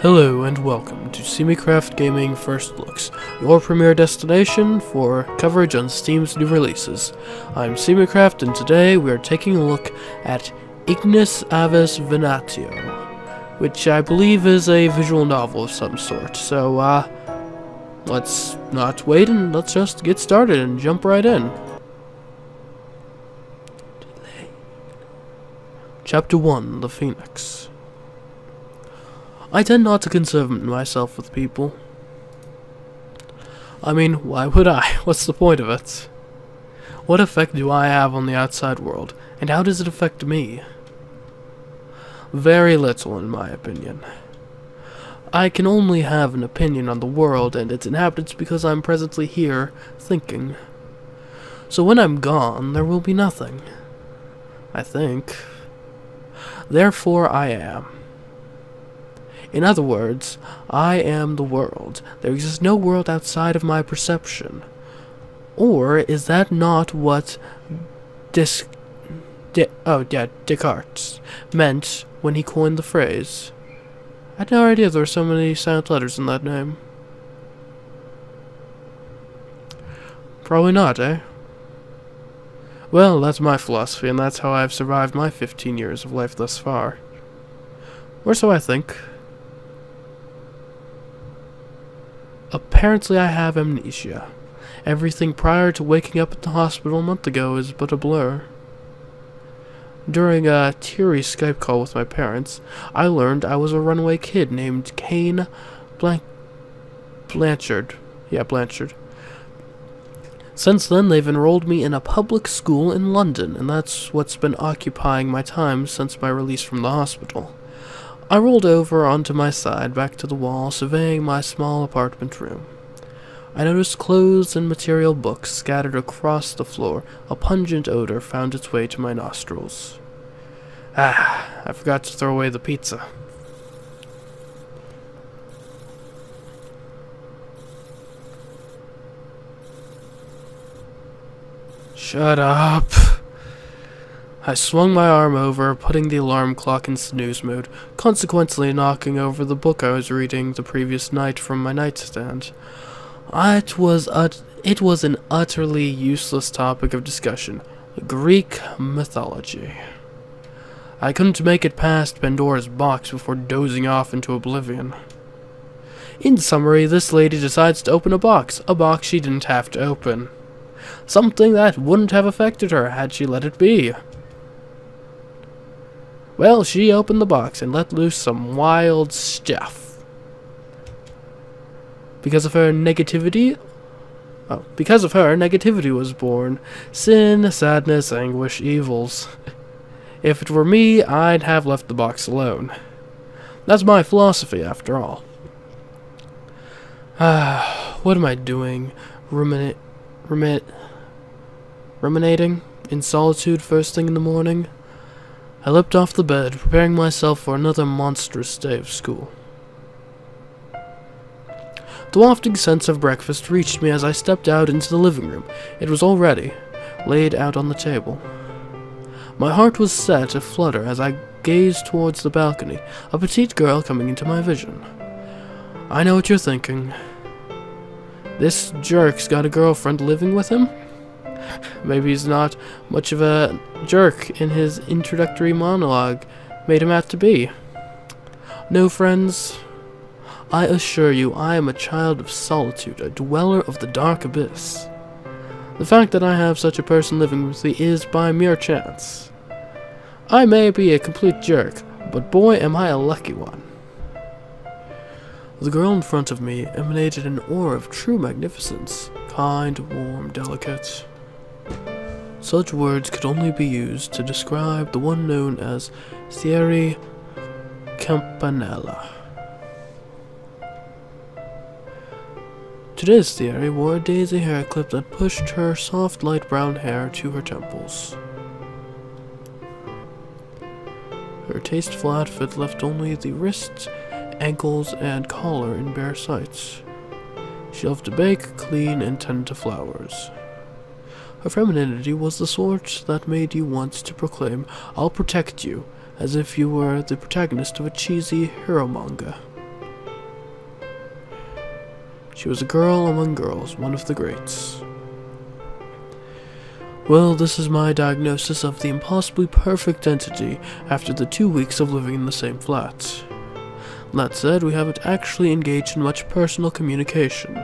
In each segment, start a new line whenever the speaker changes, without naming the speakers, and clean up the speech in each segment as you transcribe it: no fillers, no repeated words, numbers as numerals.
Hello and welcome to CMeeCraft Gaming First Looks, your premier destination for coverage on Steam's new releases. I'm CMeeCraft, and today we are taking a look at Ignis Avis Venatio, which I believe is a visual novel of some sort. So, let's not wait and let's just get started and jump right in. Chapter 1, The Phoenix. I tend not to concern myself with people. I mean, why would I? What's the point of it? What effect do I have on the outside world, and how does it affect me? Very little, in my opinion. I can only have an opinion on the world and its inhabitants because I'm presently here, thinking. So when I'm gone, there will be nothing. I think. Therefore I am. In other words, I am the world. There exists no world outside of my perception. Or is that not what Descartes meant when he coined the phrase? I had no idea there were so many silent letters in that name. Probably not, eh? Well, that's my philosophy, and that's how I've survived my 15 years of life thus far. Or so I think. Apparently I have amnesia. Everything prior to waking up at the hospital a month ago is but a blur. During a teary Skype call with my parents, I learned I was a runaway kid named Kane Blanchard. Yeah, Blanchard. Since then, they've enrolled me in a public school in London, and that's what's been occupying my time since my release from the hospital. I rolled over onto my side, back to the wall, surveying my small apartment room. I noticed clothes and material books scattered across the floor. A pungent odor found its way to my nostrils. I forgot to throw away the pizza. Shut up. I swung my arm over, putting the alarm clock in snooze mode, consequently knocking over the book I was reading the previous night from my nightstand. It was an utterly useless topic of discussion: Greek mythology. I couldn't make it past Pandora's box before dozing off into oblivion. In summary, this lady decides to open a box she didn't have to open. Something that wouldn't have affected her had she let it be. Well, she opened the box and let loose some wild stuff. Because of her negativity was born. Sin, sadness, anguish, evils. If it were me, I'd have left the box alone. That's my philosophy, after all. What am I doing? Ruminating in solitude first thing in the morning? I leapt off the bed, preparing myself for another monstrous day of school. The wafting sense of breakfast reached me as I stepped out into the living room. It was all ready, laid out on the table. My heart was set aflutter as I gazed towards the balcony, a petite girl coming into my vision. I know what you're thinking. This jerk's got a girlfriend living with him? Maybe he's not much of a jerk in his introductory monologue made him out to be. No, friends. I assure you I am a child of solitude, a dweller of the dark abyss. The fact that I have such a person living with me is by mere chance. I may be a complete jerk, but boy am I a lucky one. The girl in front of me emanated an aura of true magnificence, kind, warm, delicate. Such words could only be used to describe the one known as Thierry Campanella. Today's Thierry wore a daisy hair clip that pushed her soft light brown hair to her temples. Her taste-full outfit left only the wrists, ankles, and collar in bare sight. She loved to bake, clean, and tend to flowers. Her femininity was the sort that made you want to proclaim, "I'll protect you," as if you were the protagonist of a cheesy hero manga. She was a girl among girls, one of the greats. Well, this is my diagnosis of the impossibly perfect entity after the 2 weeks of living in the same flat. That said, we haven't actually engaged in much personal communication.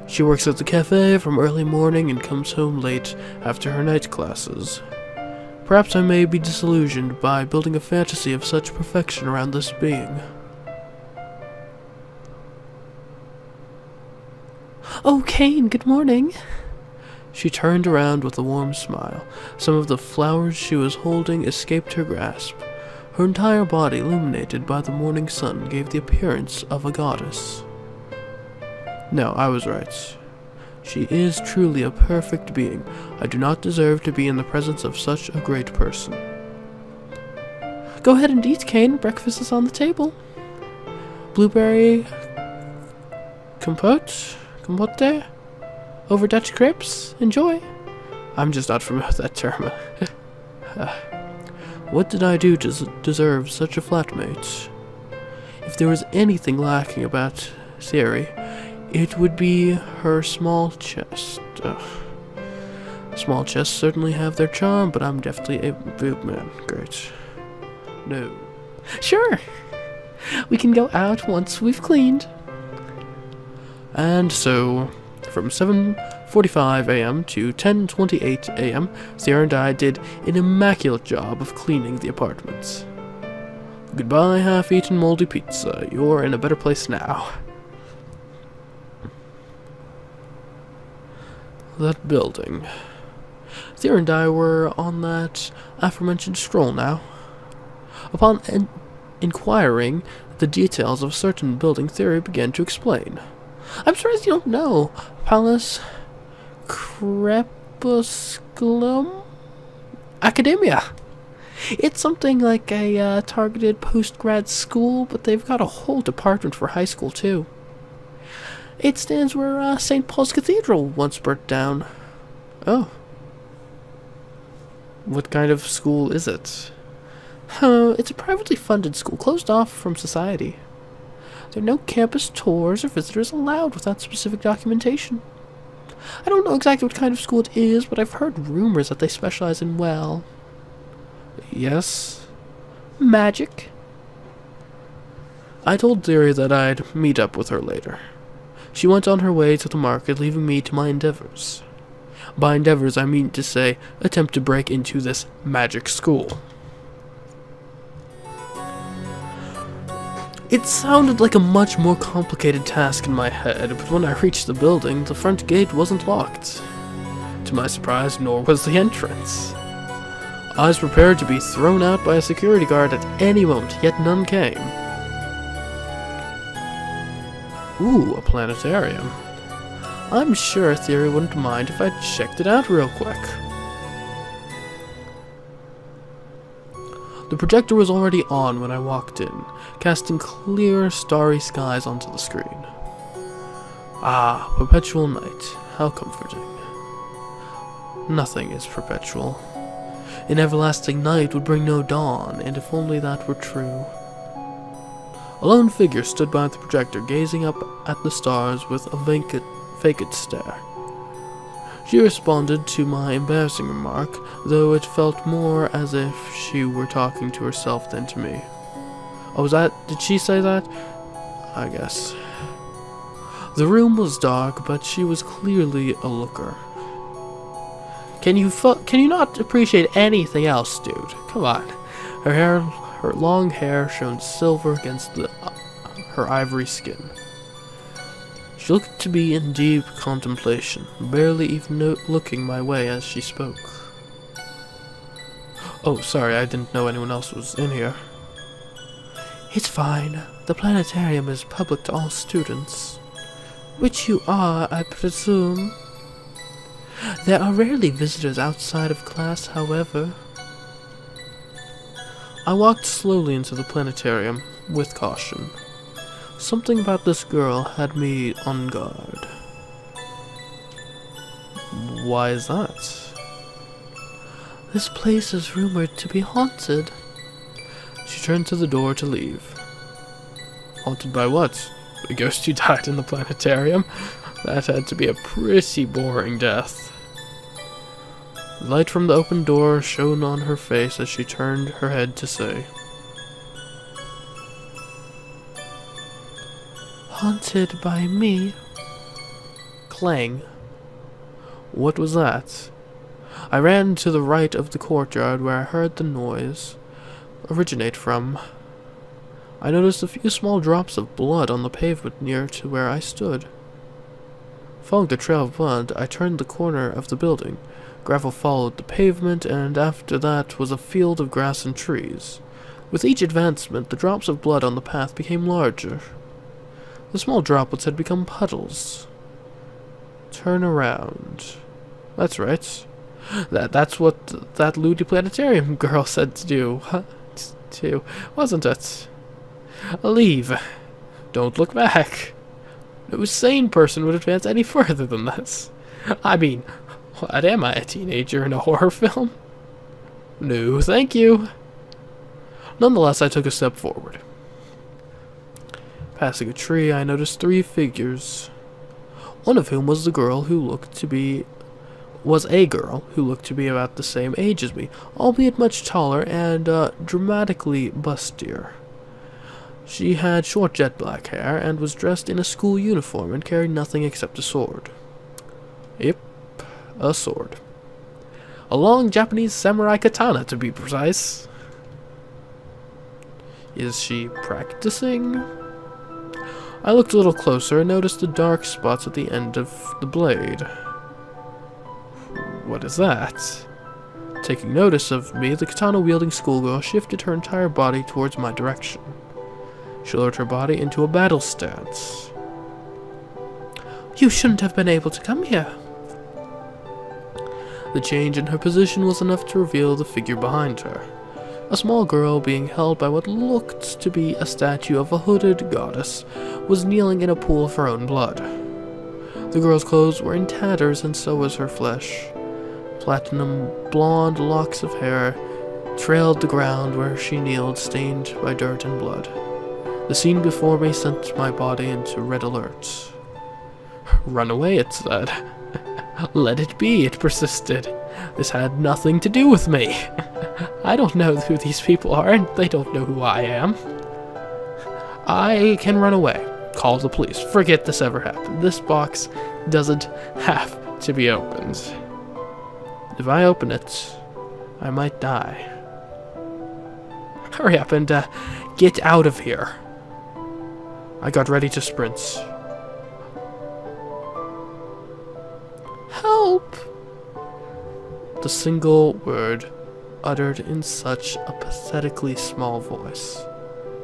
She works at the cafe from early morning and comes home late after her night classes. Perhaps I may be disillusioned by building a fantasy of such perfection around this being. Oh, Kane, good morning. She turned around with a warm smile. Some of the flowers she was holding escaped her grasp. Her entire body, illuminated by the morning sun, gave the appearance of a goddess. No, I was right. She is truly a perfect being. I do not deserve to be in the presence of such a great person. Go ahead and eat, Kane. Breakfast is on the table. Blueberry compote? Compote? Over Dutch crepes? Enjoy. I'm just not familiar with that term. What did I do to deserve such a flatmate? If there was anything lacking about Theory, it would be her small chest. Small chests certainly have their charm, but I'm definitely a boob man. Great. No. Sure. We can go out once we've cleaned. And so, from 7:45 a.m. to 10:28 a.m., Sierra and I did an immaculate job of cleaning the apartments. Goodbye, half-eaten moldy pizza. You're in a better place now. That building. Sierra and I were on that aforementioned stroll now. Upon inquiring the details of a certain building, Theory began to explain. I'm surprised you don't know. Palace Crepusculum Academia. It's something like a targeted post-grad school, but they've got a whole department for high school, too. It stands where St. Paul's Cathedral once burnt down. Oh. What kind of school is it? It's a privately funded school, closed off from society. There are no campus tours or visitors allowed without specific documentation. I don't know exactly what kind of school it is, but I've heard rumors that they specialize in, well... Yes? Magic? I told Theory that I'd meet up with her later. She went on her way to the market, leaving me to my endeavors. By endeavors, I mean to say, attempt to break into this magic school. It sounded like a much more complicated task in my head, but when I reached the building, the front gate wasn't locked. To my surprise, nor was the entrance. I was prepared to be thrown out by a security guard at any moment, yet none came. Ooh, a planetarium. I'm sure Theory wouldn't mind if I checked it out real quick. The projector was already on when I walked in, casting clear, starry skies onto the screen. Ah, perpetual night. How comforting. Nothing is perpetual. An everlasting night would bring no dawn, and if only that were true. A lone figure stood by the projector, gazing up at the stars with a vacant stare. She responded to my embarrassing remark, though it felt more as if she were talking to herself than to me. Oh, did she say that? I guess. The room was dark, but she was clearly a looker. Can you not appreciate anything else, dude? Come on. Her long hair shone silver against her ivory skin. She looked to be in deep contemplation, barely even looking my way as she spoke. Oh, sorry, I didn't know anyone else was in here. It's fine. The planetarium is public to all students. Which you are, I presume. There are rarely visitors outside of class, however. I walked slowly into the planetarium, with caution. Something about this girl had me on guard. Why is that? This place is rumored to be haunted. She turned to the door to leave. Haunted by what? The ghost who died in the planetarium? That had to be a pretty boring death. The light from the open door shone on her face as she turned her head to say, "Haunted by me." Clang. What was that? I ran to the right of the courtyard where I heard the noise originate from. I noticed a few small drops of blood on the pavement near to where I stood. Following the trail of blood, I turned the corner of the building. Gravel followed the pavement, and after that was a field of grass and trees. With each advancement, the drops of blood on the path became larger. The small droplets had become puddles. Turn around. That's right. That's what that Looney Planetarium girl said to do. Too, wasn't it? Leave. Don't look back. No sane person would advance any further than this. I mean, what am I, a teenager in a horror film? No, thank you. Nonetheless, I took a step forward. Passing a tree, I noticed 3 figures. One of whom was a girl who looked to be about the same age as me, albeit much taller and dramatically bustier. She had short jet black hair and was dressed in a school uniform and carried nothing except a sword. Yep, a sword. A long Japanese samurai katana, to be precise. Is she practicing? I looked a little closer and noticed the dark spots at the end of the blade. What is that? Taking notice of me, the katana-wielding schoolgirl shifted her entire body towards my direction. She lowered her body into a battle stance. "You shouldn't have been able to come here." The change in her position was enough to reveal the figure behind her. A small girl being held by what looked to be a statue of a hooded goddess was kneeling in a pool of her own blood. The girl's clothes were in tatters and so was her flesh. Platinum blonde locks of hair trailed the ground where she kneeled, stained by dirt and blood. The scene before me sent my body into red alert. "Run away," it said. "Let it be," it persisted. "This had nothing to do with me. I don't know who these people are, and they don't know who I am. I can run away. Call the police. Forget this ever happened. This box doesn't have to be opened. If I open it, I might die. Hurry up and get out of here." I got ready to sprint. "Help!" The single word, uttered in such a pathetically small voice,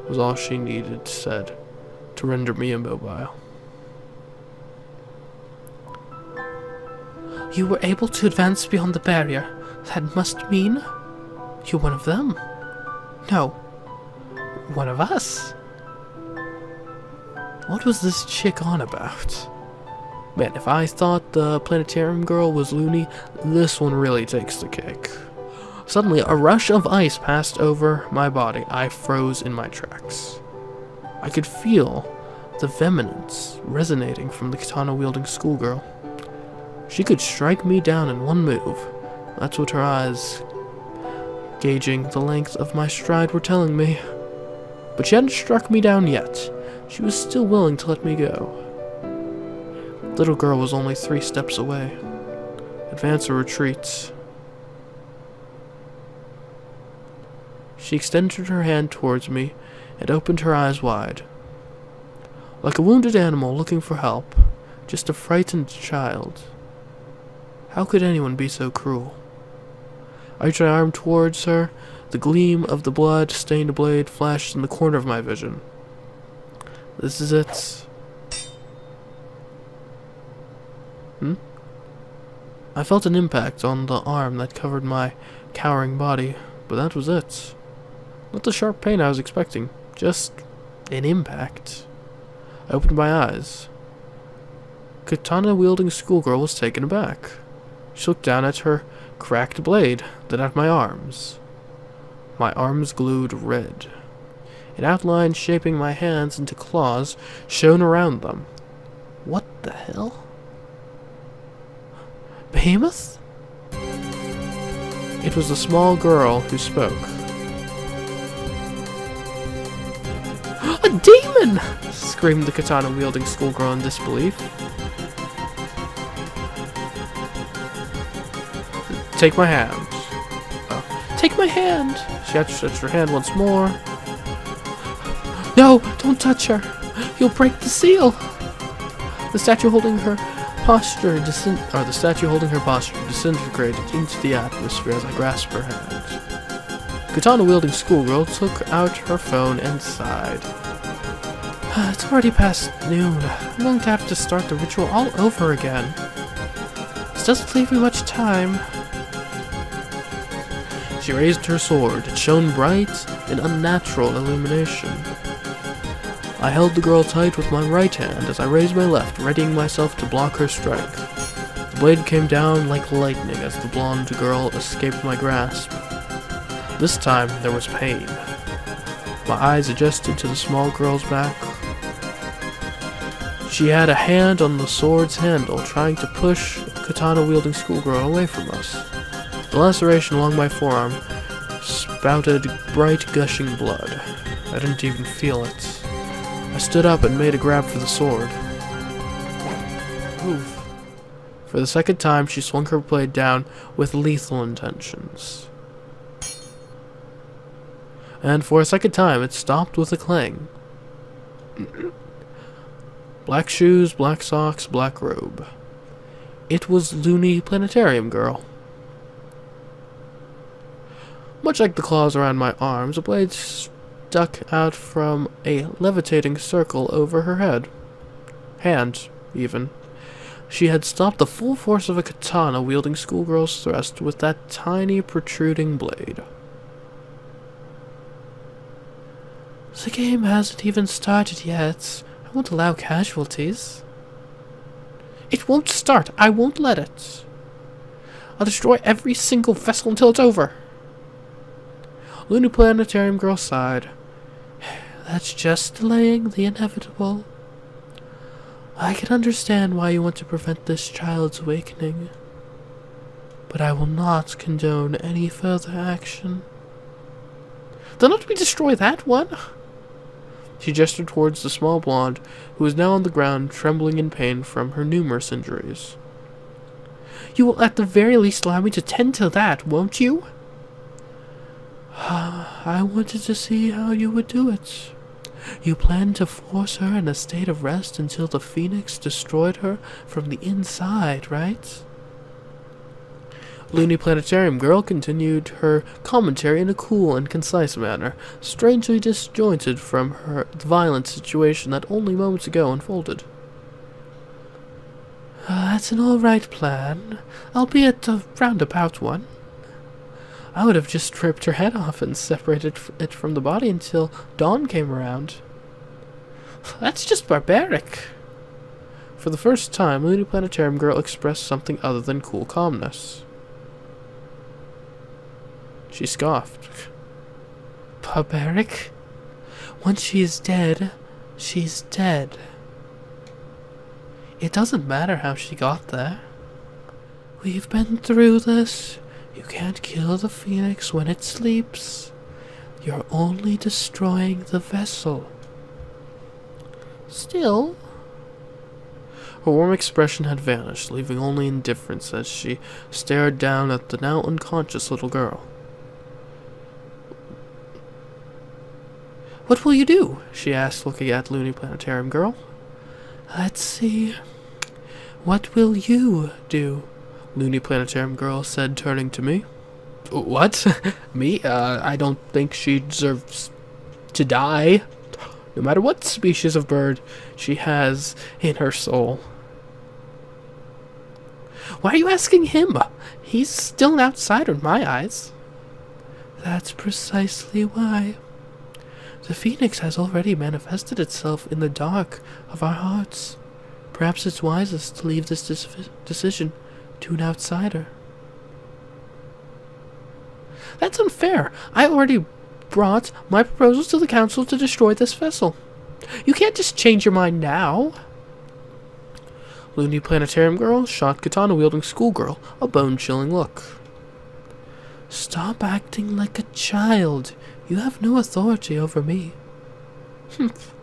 was all she needed said to render me immobile. "You were able to advance beyond the barrier. That must mean you're one of them. No, one of us." What was this chick on about? Man, if I thought the planetarium girl was loony, this one really takes the cake. Suddenly, a rush of ice passed over my body. I froze in my tracks. I could feel the vehemence resonating from the katana-wielding schoolgirl. She could strike me down in one move. That's what her eyes, gauging the length of my stride, were telling me. But she hadn't struck me down yet. She was still willing to let me go. The little girl was only 3 steps away. Advance or retreat? She extended her hand towards me and opened her eyes wide. Like a wounded animal looking for help, just a frightened child. How could anyone be so cruel? I reached my arm towards her. The gleam of the blood-stained blade flashed in the corner of my vision. This is it. I felt an impact on the arm that covered my cowering body, but that was it. Not the sharp pain I was expecting, just an impact. I opened my eyes. Katana-wielding schoolgirl was taken aback. She looked down at her cracked blade, then at my arms. My arms glowed red. An outline shaping my hands into claws shone around them. What the hell? Behemoth? It was the small girl who spoke. A demon! Screamed the katana-wielding schoolgirl in disbelief. Take my hand. Oh. Take my hand! She outstretched her hand once more. No! Don't touch her! You'll break the seal! The statue holding her posture disintegrated into the atmosphere as I grasped her hand. Katana-wielding schoolgirl took out her phone and sighed. It's already past noon. I'm going to have to start the ritual all over again. This doesn't leave me much time. She raised her sword. It shone bright in unnatural illumination. I held the girl tight with my right hand as I raised my left, readying myself to block her strike. The blade came down like lightning as the blonde girl escaped my grasp. This time, there was pain. My eyes adjusted to the small girl's back. She had a hand on the sword's handle, trying to push the katana-wielding schoolgirl away from us. The laceration along my forearm spouted bright, gushing blood. I didn't even feel it. I stood up and made a grab for the sword. Oof. For the second time, she swung her blade down with lethal intentions. And for a second time, it stopped with a clang. Black shoes, black socks, black robe. It was Looney Planetarium Girl. Much like the claws around my arms, a blade stuck out from a levitating circle over her head. Hand, even. She had stopped the full force of a katana-wielding schoolgirl's thrust with that tiny, protruding blade. The game hasn't even started yet. I won't allow casualties. It won't start. I won't let it. I'll destroy every single vessel until it's over. Looney Planetarium Girl sighed. That's just delaying the inevitable. I can understand why you want to prevent this child's awakening, but I will not condone any further action. Then let me destroy that one. She gestured towards the small blonde, who was now on the ground, trembling in pain from her numerous injuries. You will at the very least allow me to tend to that, won't you? I wanted to see how you would do it. You planned to force her in a state of rest until the Phoenix destroyed her from the inside, right? Looney Planetarium Girl continued her commentary in a cool and concise manner, strangely disjointed from the violent situation that only moments ago unfolded. That's an all-right plan, albeit a roundabout one. I would have just ripped her head off and separated it from the body until dawn came around. That's just barbaric. For the first time, Looney Planetarium Girl expressed something other than cool calmness. She scoffed. Barbaric? Once she is dead, she's dead. It doesn't matter how she got there. We've been through this. You can't kill the Phoenix when it sleeps. You're only destroying the vessel. Still... Her warm expression had vanished, leaving only indifference as she stared down at the now unconscious little girl. What will you do? She asked, looking at Looney Planetarium Girl. Let's see. What will you do? Looney Planetarium Girl said, turning to me. What? Me? I don't think she deserves to die. No matter what species of bird she has in her soul. Why are you asking him? He's still an outsider in my eyes. That's precisely why. The Phoenix has already manifested itself in the dark of our hearts. Perhaps it's wisest to leave this decision to an outsider. That's unfair. I already brought my proposal to the council to destroy this vessel. You can't just change your mind now. Loony Planetarium Girl shot katana-wielding schoolgirl a bone-chilling look. Stop acting like a child. You have no authority over me. Humph.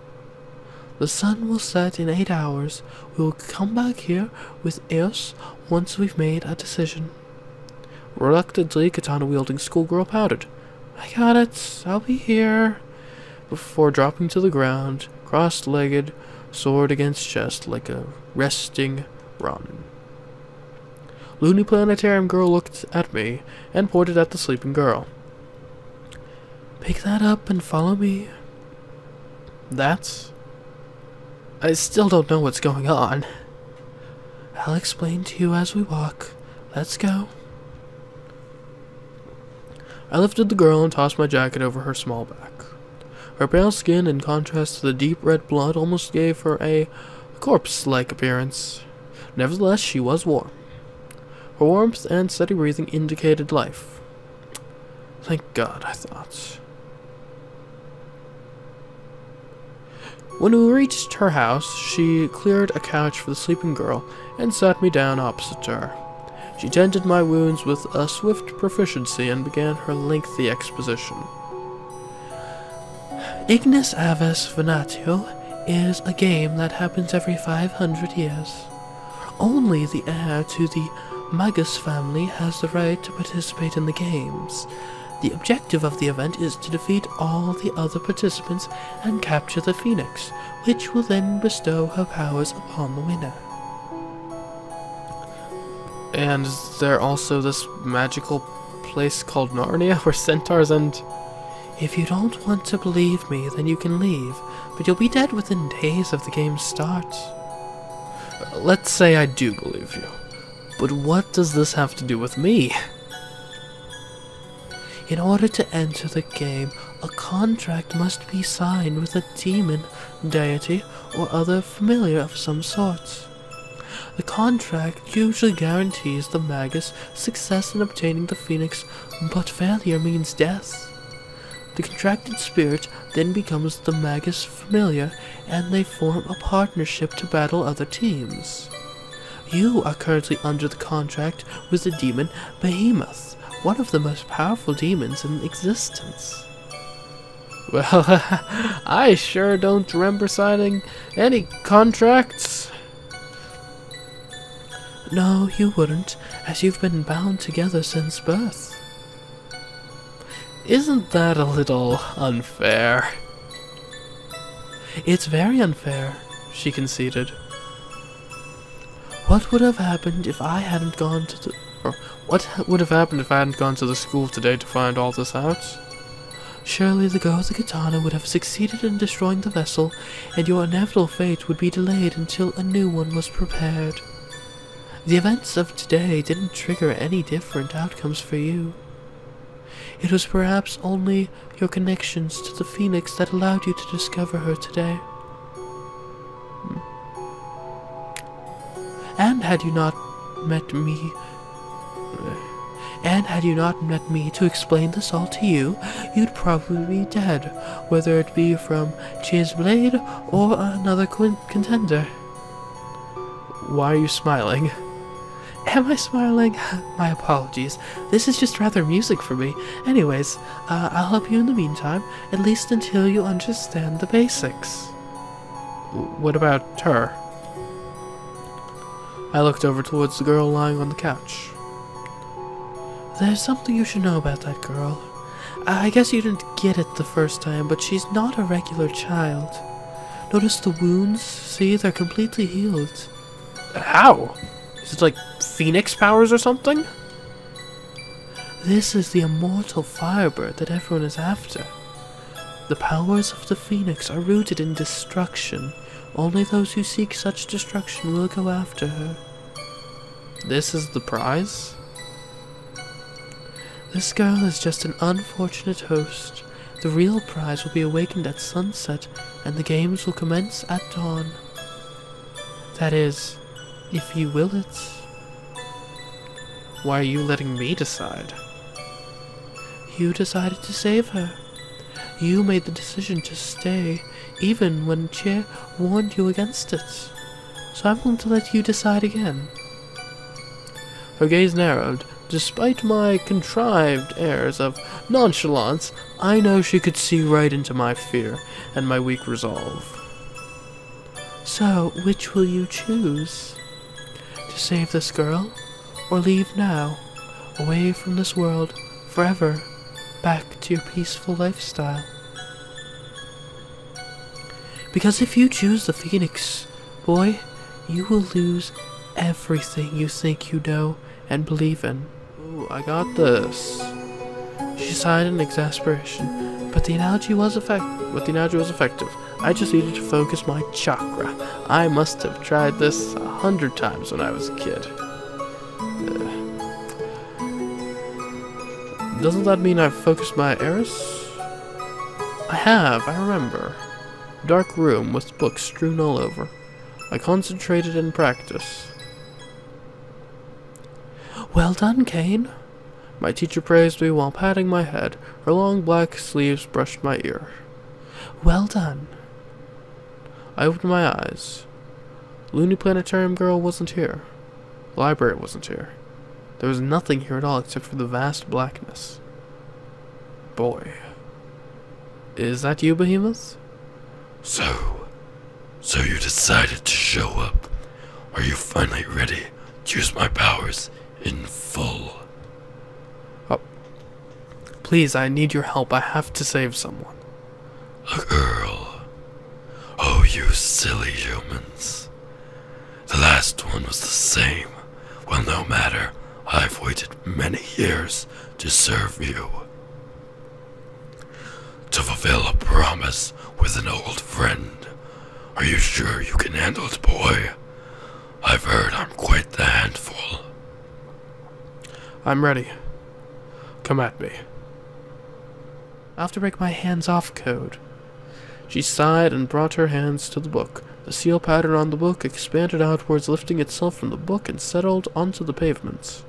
The sun will set in 8 hours. We will come back here with Eos once we've made a decision. Reluctantly, katana-wielding schoolgirl pouted. I got it. I'll be here. Before dropping to the ground, cross-legged, sword against chest like a resting Ronin. Loony Planetarium Girl looked at me and pointed at the sleeping girl. Pick that up and follow me. I still don't know what's going on. I'll explain to you as we walk. Let's go. I lifted the girl and tossed my jacket over her small back. Her pale skin, in contrast to the deep red blood, almost gave her a corpse-like appearance. Nevertheless, she was warm. Her warmth and steady breathing indicated life. Thank God, I thought. When we reached her house, she cleared a couch for the sleeping girl and sat me down opposite to her. She tended my wounds with a swift proficiency and began her lengthy exposition. Ignis Avis Venatio is a game that happens every 500 years. Only the heir to the Magus family has the right to participate in the games. The objective of the event is to defeat all the other participants and capture the Phoenix, which will then bestow her powers upon the winner. And is there also this magical place called Narnia where centaurs and... If you don't want to believe me, then you can leave, but you'll be dead within days of the game's start. Let's say I do believe you. But what does this have to do with me? In order to enter the game, a contract must be signed with a demon, deity, or other familiar of some sort. The contract usually guarantees the Magus success in obtaining the Phoenix, but failure means death. The contracted spirit then becomes the Magus familiar, and they form a partnership to battle other teams. You are currently under the contract with the demon Behemoth, one of the most powerful demons in existence. Well, I sure don't remember signing any contracts. No, you wouldn't, as you've been bound together since birth. Isn't that a little unfair? It's very unfair, she conceded. What would have happened if I hadn't gone to the... Or what would have happened if I hadn't gone to the school today to find all this out? Surely the girl with the katana would have succeeded in destroying the vessel, and your inevitable fate would be delayed until a new one was prepared. The events of today didn't trigger any different outcomes for you. It was perhaps only your connections to the Phoenix that allowed you to discover her today. And had you not met me to explain this all to you, you'd probably be dead, whether it be from Cheer's blade or another contender. Why are you smiling? Am I smiling? My apologies. This is just rather music for me. Anyways, I'll help you in the meantime, at least until you understand the basics. What about her? I looked over towards the girl lying on the couch. There's something you should know about that girl. I guess you didn't get it the first time, but she's not a regular child. Notice the wounds? See, they're completely healed. How? Is it like Phoenix powers or something? This is the immortal firebird that everyone is after. The powers of the Phoenix are rooted in destruction. Only those who seek such destruction will go after her. This is the prize? This girl is just an unfortunate host. The real prize will be awakened at sunset, and the games will commence at dawn. That is, if you will it. Why are you letting me decide? You decided to save her. You made the decision to stay, even when Che warned you against it. So I'm going to let you decide again. Her gaze narrowed. Despite my contrived airs of nonchalance, I know she could see right into my fear and my weak resolve. So, which will you choose? To save this girl, or leave now, away from this world, forever, back to your peaceful lifestyle? Because if you choose the Phoenix, boy, you will lose everything you think you know and believe in. Ooh, I got this. She sighed in exasperation, but the analogy was effective. I just needed to focus my chakra. I must have tried this 100 times when I was a kid. Doesn't that mean I've focused my Eris? I have, I remember. Dark room with books strewn all over. I concentrated in practice. Well done, Kane. My teacher praised me while patting my head. Her long black sleeves brushed my ear. Well done. I opened my eyes. Looney Planetarium girl wasn't here. The library wasn't here. There was nothing here at all except for the vast blackness. Boy. Is that you, Behemoth?
So you decided to show up. Are you finally ready to use my powers in full?
Oh. Please, I need your help. I have to save someone.
A girl. Oh, you silly humans. The last one was the same. Well, no matter. I've waited many years to serve you. To fulfill a promise with an old friend. Are you sure you can handle it, boy? I've heard I'm quite the handful.
I'm ready. Come at me. I'll have to break my hands-off code. She sighed and brought her hands to the book. The seal pattern on the book expanded outwards, lifting itself from the book and settled onto the pavements.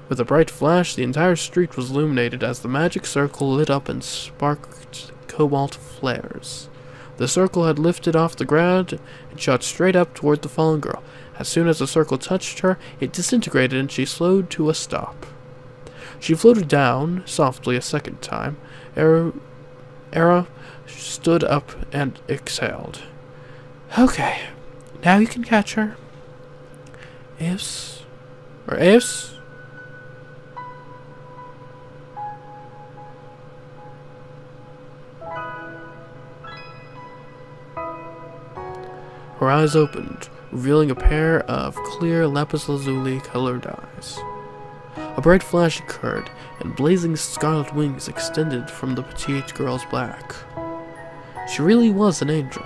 With a bright flash, the entire street was illuminated as the magic circle lit up and sparked cobalt flares. The circle had lifted off the ground and shot straight up toward the fallen girl. As soon as the circle touched her, it disintegrated and she slowed to a stop. She floated down softly a second time. Era stood up and exhaled. Okay, now you can catch her. Avis? Her eyes opened, revealing a pair of clear lapis lazuli colored eyes. A bright flash occurred, and blazing scarlet wings extended from the petite girl's back. She really was an angel.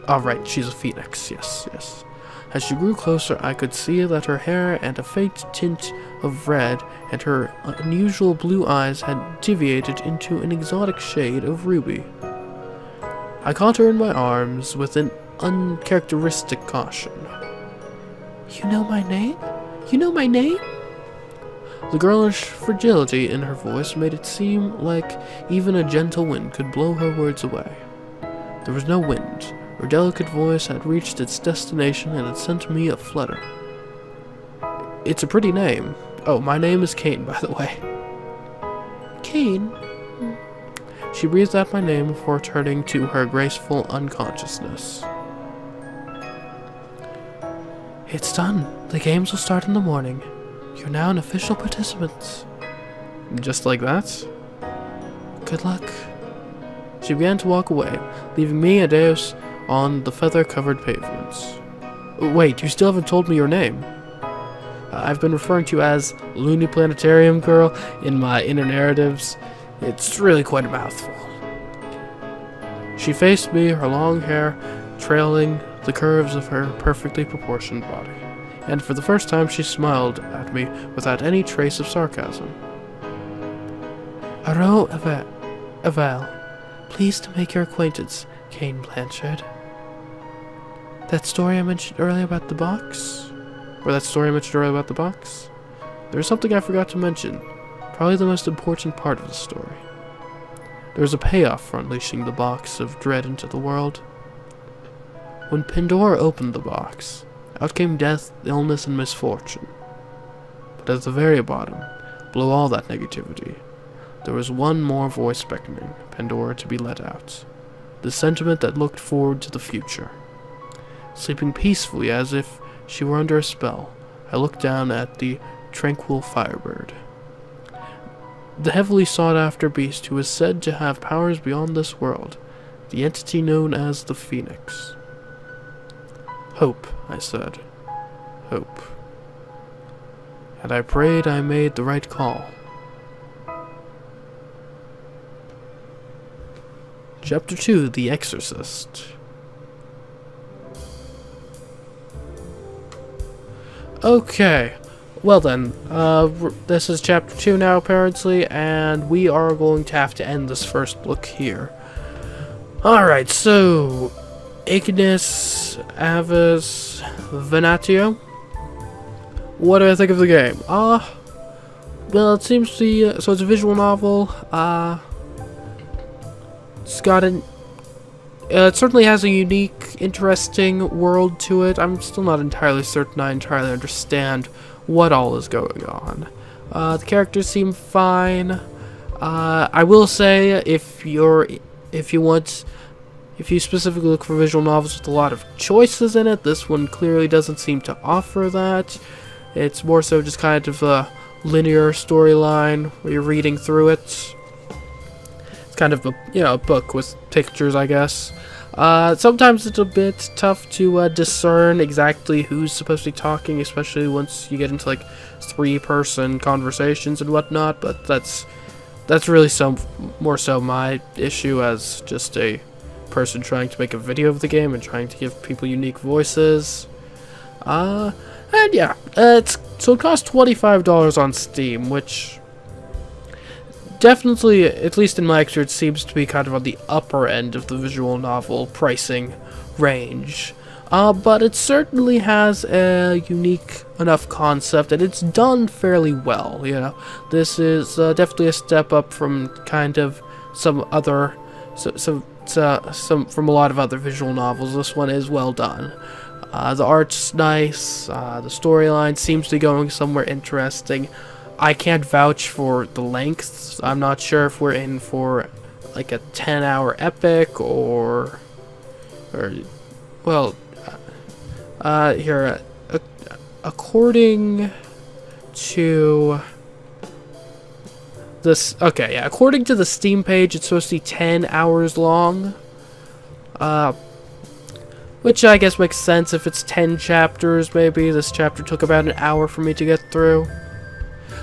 Right, she's a phoenix, yes. As she grew closer, I could see that her hair and a faint tint of red and her unusual blue eyes had deviated into an exotic shade of ruby. I caught her in my arms with an uncharacteristic caution. You know my name? You know my name? The girlish fragility in her voice made it seem like even a gentle wind could blow her words away. There was no wind. Her delicate voice had reached its destination and it sent me aflutter. It's a pretty name. Oh, my name is Kane, by the way. Kane? She breathed out my name before turning to her graceful unconsciousness. It's done. The games will start in the morning. You're now an official participant. Just like that? Good luck. She began to walk away, leaving me and Deus on the feather-covered pavements. Wait, you still haven't told me your name. I've been referring to you as Looney Planetarium Girl in my inner narratives. It's really quite a mouthful. She faced me, her long hair trailing the curves of her perfectly proportioned body. And for the first time she smiled at me without any trace of sarcasm. Aro Aval, pleased to make your acquaintance, Kane Blanchard. That story I mentioned earlier about the box? There's something I forgot to mention. Probably the most important part of the story. There was a payoff for unleashing the box of dread into the world. When Pandora opened the box, out came death, illness, and misfortune. But at the very bottom, below all that negativity, there was one more voice beckoning Pandora to be let out. The sentiment that looked forward to the future. Sleeping peacefully as if she were under a spell, I looked down at the tranquil Firebird. The heavily sought-after beast who was said to have powers beyond this world, the entity known as the Phoenix. Hope, I said. Hope. And I prayed I made the right call. Chapter 2, The Exorcist. Okay, well then, this is Chapter 2 now apparently, and we are going to have to end this first look here. Alright, so, Ignis Avis Venatio. What do I think of the game? Well, it seems to be, so it's a visual novel, it's got an, it certainly has a unique, interesting world to it. I'm still not entirely certain I entirely understand what all is going on. The characters seem fine. I will say, if you specifically look for visual novels with a lot of choices in it, this one clearly doesn't seem to offer that. It's more so just kind of a linear storyline where you're reading through it. It's kind of a, a book with pictures, I guess. Sometimes it's a bit tough to discern exactly who's supposed to be talking, especially once you get into like three-person conversations and whatnot. But that's really more so my issue as just a person trying to make a video of the game and trying to give people unique voices. And yeah, so it costs $25 on Steam, which definitely, at least in my experience, seems to be kind of on the upper end of the visual novel pricing range. But it certainly has a unique enough concept, and it's done fairly well, This is definitely a step up from kind of some other, from a lot of other visual novels. This one is well done. The art's nice, the storyline seems to be going somewhere interesting. I can't vouch for the length. I'm not sure if we're in for like a 10-hour epic or well, here, according to this, okay, yeah, according to the Steam page, it's supposed to be 10 hours long, which I guess makes sense if it's 10 chapters, maybe. This chapter took about an hour for me to get through.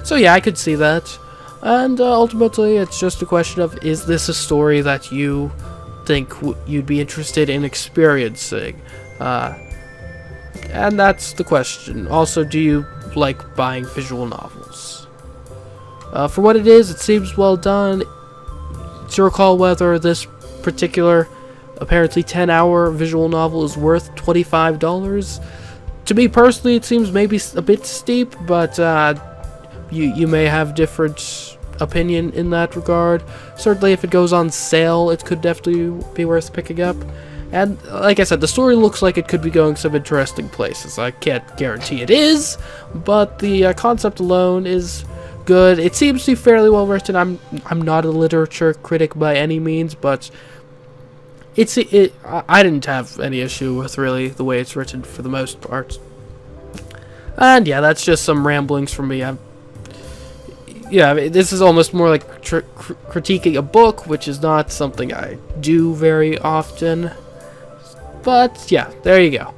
So yeah, I could see that. And ultimately, it's just a question of, is this a story that you think you'd be interested in experiencing? And that's the question. Also, do you like buying visual novels? For what it is, it seems well done. To recall whether this particular, apparently 10-hour visual novel is worth $25. To me personally, it seems maybe a bit steep, but you may have different opinion in that regard. Certainly, if it goes on sale, it could definitely be worth picking up. And like I said, the story looks like it could be going some interesting places. I can't guarantee it is, but the concept alone is good. It seems to be fairly well written. I'm not a literature critic by any means, but I didn't have any issue with really the way it's written for the most part. And yeah, that's just some ramblings from me. Yeah, I mean, this is almost more like critiquing a book, which is not something I do very often. But yeah, there you go.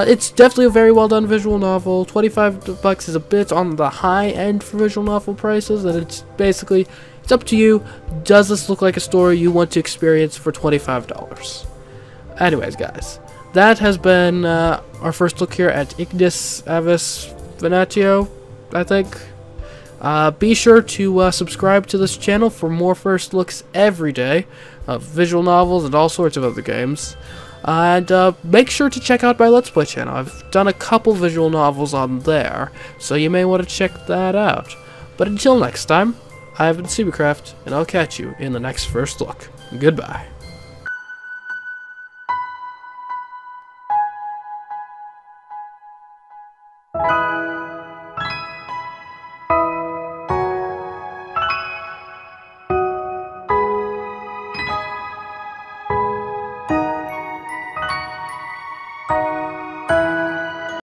It's definitely a very well done visual novel. $25 is a bit on the high end for visual novel prices, and it's basically, it's up to you. Does this look like a story you want to experience for $25? Anyways, guys, that has been our first look here at Ignis Avis Venatio, I think. Be sure to subscribe to this channel for more first looks every day of visual novels and all sorts of other games. And make sure to check out my Let's Play channel. I've done a couple visual novels on there, so you may want to check that out. But until next time, I have been CMeeCraft, and I'll catch you in the next first look. Goodbye.